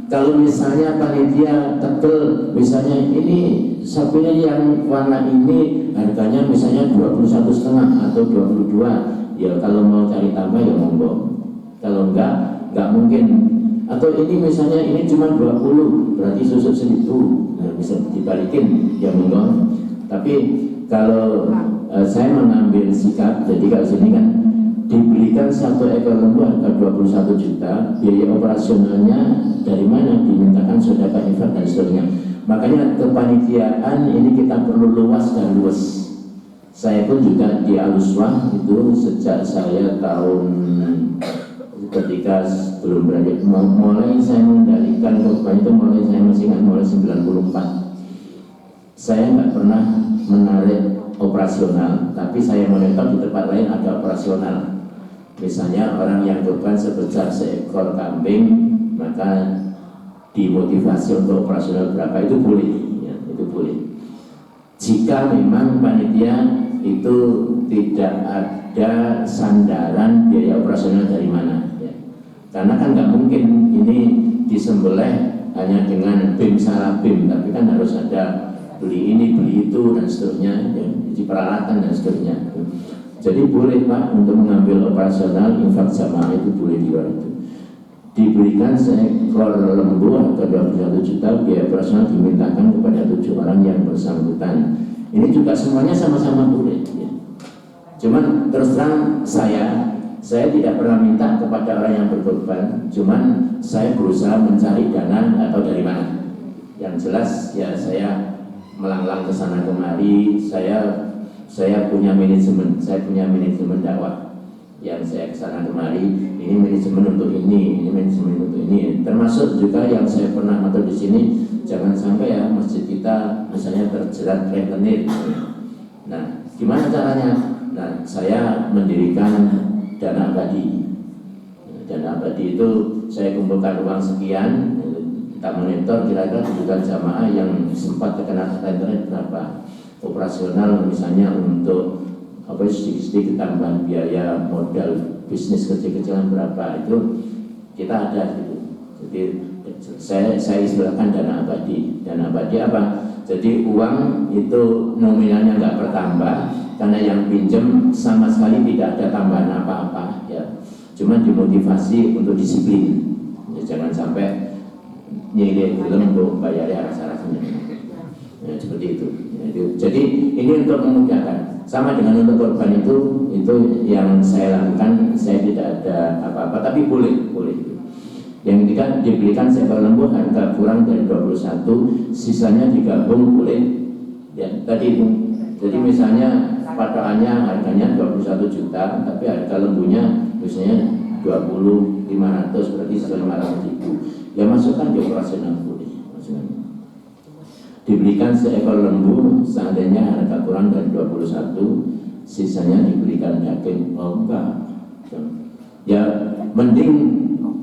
Kalau misalnya panitia tegel, misalnya ini sapinya yang warna ini harganya misalnya 21,5 atau 22, ya kalau mau cari tambah ya monggo. Kalau nggak mungkin. Atau ini misalnya ini cuma 20, berarti susuk 1.000, nah, bisa dibalikin ya monggo. Tapi kalau saya mengambil sikap, jadi kalau sini kan dibelikan 1 ekor lembu harga 21 juta, biaya operasionalnya dari mana? Dimintakan sedekah infak dan seterusnya. Makanya kepanitiaan ini kita perlu luas dan luas. Saya pun juga di Al-Uswah itu sejak saya tahun ketika belum berada mulai saya mengendalikan korban itu mulai saya masih ingat mulai 94. Saya nggak pernah menarik operasional, tapi saya monitor di tempat lain ada operasional. Misalnya orang yang korban sebesar seekor kambing, maka dimotivasi untuk operasional berapa itu boleh, ya, itu boleh. Jika memang panitia itu tidak ada sandaran biaya operasional dari mana, ya. Karena kan nggak mungkin ini disembelih hanya dengan BIM salah BIM, tapi kan harus ada beli ini, beli itu dan seterusnya, ya, di peralatan dan seterusnya. Jadi boleh Pak untuk mengambil operasional infak jamaah itu boleh di luar itu. Diberikan seekor lembu harga 21 juta, biaya operasional dimintakan kepada 7 orang yang bersangkutan. Ini juga semuanya sama-sama boleh. Ya. Cuman terus terang saya tidak pernah minta kepada orang yang berkorban, cuman saya berusaha mencari dana atau dari mana. Yang jelas ya saya melanglang ke sana kemari, saya punya manajemen dakwah yang saya kesana kemari, ini manajemen untuk ini manajemen untuk ini. Termasuk juga yang saya pernah atur di sini, jangan sampai ya masjid kita misalnya terjerat rentenir. Nah, gimana caranya? Nah, saya mendirikan dana abadi. Dana abadi itu saya kumpulkan uang sekian, kita monitor kira-kira kebutuhan jamaah yang sempat terkena rentenir berapa. Operasional misalnya untuk sedikit-sedikit tambahan biaya modal bisnis kecil-kecilan berapa itu kita ada gitu. Jadi saya istilahkan dana abadi. Dana abadi apa? Jadi uang itu nominalnya nggak bertambah karena yang pinjam sama sekali tidak ada tambahan apa-apa ya. Cuma dimotivasi untuk disiplin. Ya, jangan sampai nyilih film untuk bayarnya rasa-rasanya. Ya, seperti itu. Jadi ini untuk memudahkan. Sama dengan untuk korban itu yang saya lakukan, saya tidak ada apa-apa, tapi boleh. Yang ketiga dibelikan seekor lembu harga kurang dari 21, sisanya digabung boleh. Ya, tadi itu. Jadi misalnya patokannya harganya 21 juta, tapi harga lembunya misalnya 20.500, berarti 500.000. Ya masukkan di operasional boleh. Diberikan seekor lembu seandainya harga kurang dari 21, sisanya diberikan daging. Oh enggak. Ya mending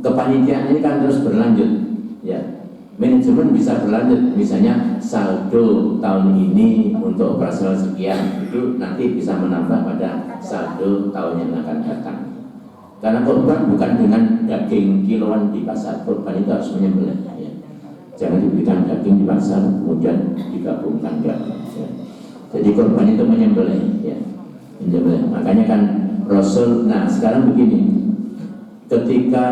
kepanitiaan ini kan terus berlanjut. Ya, manajemen bisa berlanjut. Misalnya saldo tahun ini untuk operasional sekian, itu nanti bisa menambah pada saldo tahun yang akan datang. Karena korban bukan dengan daging kiloan di pasar, korban itu harus menyembelih. Ya. Jangan diberikan daging di pasar kemudian digabungkan ya. Jadi korban itu menyembelih ya. Menyembelih. Makanya kan Rasul, nah sekarang begini, ketika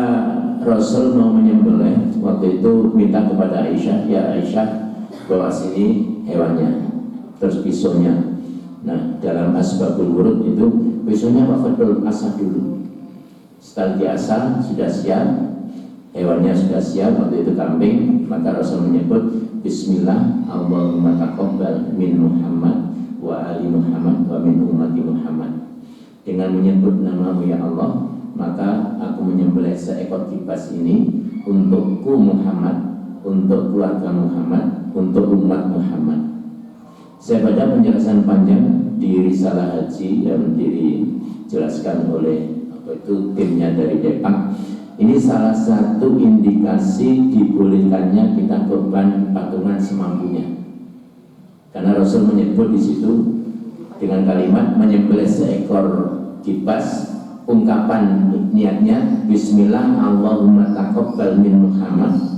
Rasul mau menyembelih waktu itu minta kepada Aisyah, ya Aisyah bawa sini hewannya, terus pisaunya. Nah, dalam asbabul wurud itu besoknya waqtul asah dulu. Setelah diasah sudah siap, hewannya sudah siap, waktu itu kambing, maka Rasul menyebut Bismillah Allahumma taqabbal min Muhammad wa ali Muhammad wa min ummati Muhammad. Dengan menyebut namamu ya Allah, maka aku menyembelih seekor kibas ini untukku Muhammad, untuk keluarga Muhammad, untuk umat Muhammad. Saya baca penjelasan panjang di Risalah Haji yang dijelaskan oleh timnya dari Depak. Ini salah satu indikasi dibolehkannya kita kurban patungan semampunya. Karena Rasul menyebut di situ dengan kalimat menyembelih seekor kibas, ungkapan niatnya Bismillah Allahumma taqabbal min Muhammad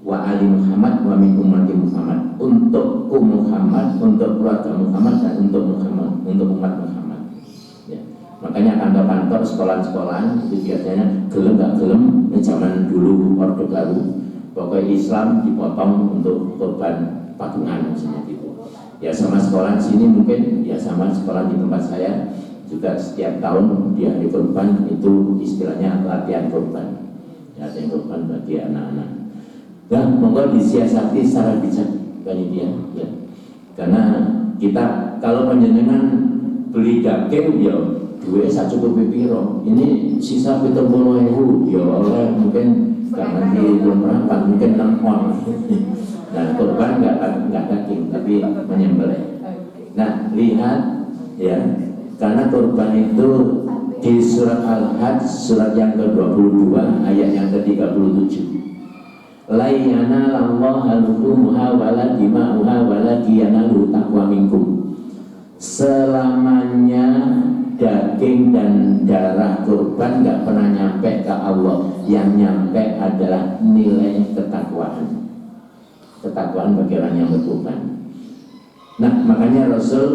wa ali Muhammad wa min ummati Muhammad, untukku Muhammad, untuk keluarga Muhammad, dan untuk Muhammad, untuk umat Muhammad. Ya. Makanya kantor-kantor, sekolah-sekolah itu biasanya gelem gak gelem, ini zaman dulu Orde Baru, pokoknya Islam dipotong untuk korban patungan misalnya gitu. Ya sama sekolah sini mungkin, ya sama sekolah di tempat saya juga setiap tahun di hari korban itu istilahnya latihan korban, ya, latihan korban bagi anak-anak. Dan monggo disiasati secara bijak panitia, ya. Karena kita kalau panjenengan beli daging ya duwe sacukupe piro. Ini sisa 70.000 ya oleh mungkin gak nanti belum berapa, mungkin 6 on. Nah, korban enggak daging tapi menyembelih. Nah, lihat ya, karena korban itu di surat Al-Hajj surat yang ke-22 ayat yang ke-37. La yanalallaha luhumuha wala dima'uha walakin yanaluhu taqwa minkum. Selamanya daging dan darah kurban gak pernah nyampe ke Allah. Yang nyampe adalah nilai ketakwaan. Ketakwaan bagi orang yang berkurban. Nah, makanya Rasul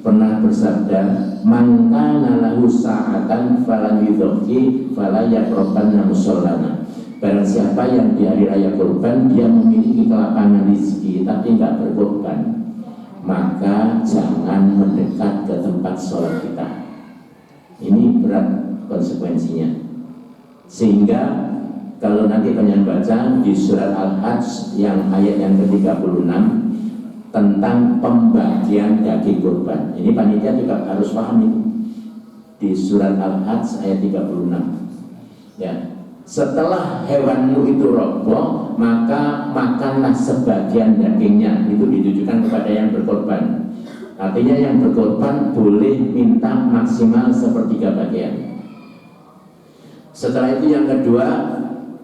pernah bersabda, "Man kana lahu sa'atan falan yudhhi fala yaqrabanna musallana." Barang siapa yang di hari raya kurban dia memiliki kelapangan rezeki tapi nggak berkorban, maka jangan mendekat ke tempat sholat kita. Ini berat konsekuensinya. Sehingga kalau nanti pengen baca di surat Al-Hajj yang ayat yang ke-36 tentang pembagian daging kurban. Ini panitia juga harus paham ini. Di surat Al-Hajj ayat 36. Ya. Setelah hewanmu itu roboh, maka makanlah sebagian dagingnya. Itu ditujukan kepada yang berkorban. Artinya yang berkorban boleh minta maksimal 1/3 bagian. Setelah itu yang kedua,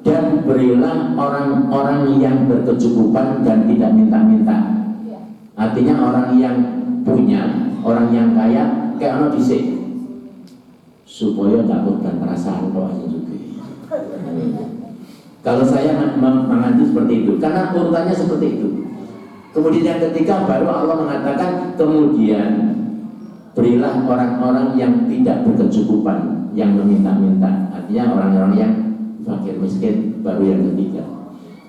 dan berilah orang-orang yang berkecukupan dan tidak minta-minta. Artinya orang yang punya, orang yang kaya, kayak ono dhisik. Supaya tak korban perasaan kok juga. Kalau saya mengaji seperti itu, karena urutannya seperti itu. Kemudian yang ketiga baru Allah mengatakan kemudian berilah orang-orang yang tidak berkecukupan, yang meminta-minta. Artinya orang-orang yang fakir miskin, baru yang ketiga.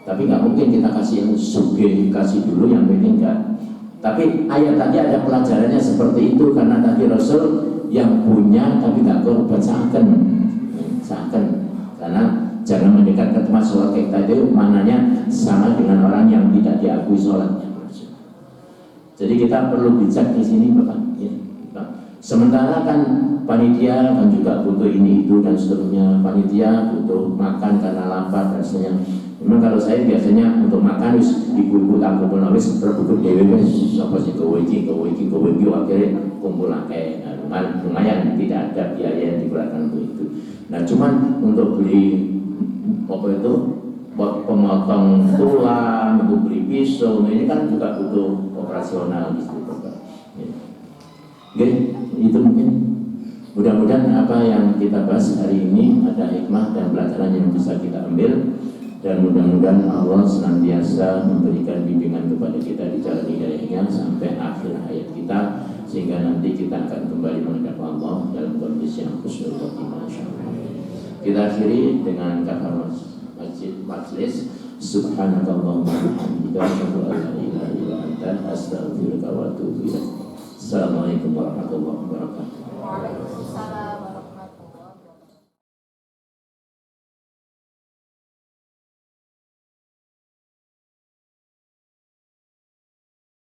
Tapi nggak mungkin kita kasih yang sugih, kasih dulu yang penting enggak. Tapi ayat tadi ada pelajarannya seperti itu, karena tadi Rasul yang punya tapi nggak korban saken. Karena jangan mendekat ke tempat sholat kita itu mananya sama dengan orang yang tidak diakui sholatnya. Jadi kita perlu bijak di sini, Bapak. Ya, Bapak. Sementara kan panitia kan juga butuh ini itu dan seterusnya. Panitia butuh makan karena lapar dan sebagainya. Memang kalau saya biasanya untuk makan ibu-ibu tak kumpul wis berbukut dewe wis sapa sing kowe iki akhirnya kumpul akeh. Lumayan tidak ada biaya yang dikeluarkan untuk itu. Nah, cuman untuk beli apa itu pemotong tulang, untuk beli pisau, ini kan juga butuh operasional di situ, Pak. Oke, itu mungkin. Mudah-mudahan apa yang kita bahas hari ini ada hikmah dan pelajaran yang bisa kita ambil, dan mudah-mudahan Allah senantiasa memberikan bimbingan kepada kita di jalan hidayahnya sampai akhir hayat kita, sehingga nanti kita akan kembali menghadap Allah dalam kondisi yang husnul khotimah insyaallah. Kita akhiri dengan kata majlis subhanakallahumma wa bihamdika asyhadu an la ilaha illa anta astaghfiruka wa atubu ilaik. Assalamualaikum warahmatullahi wabarakatuh.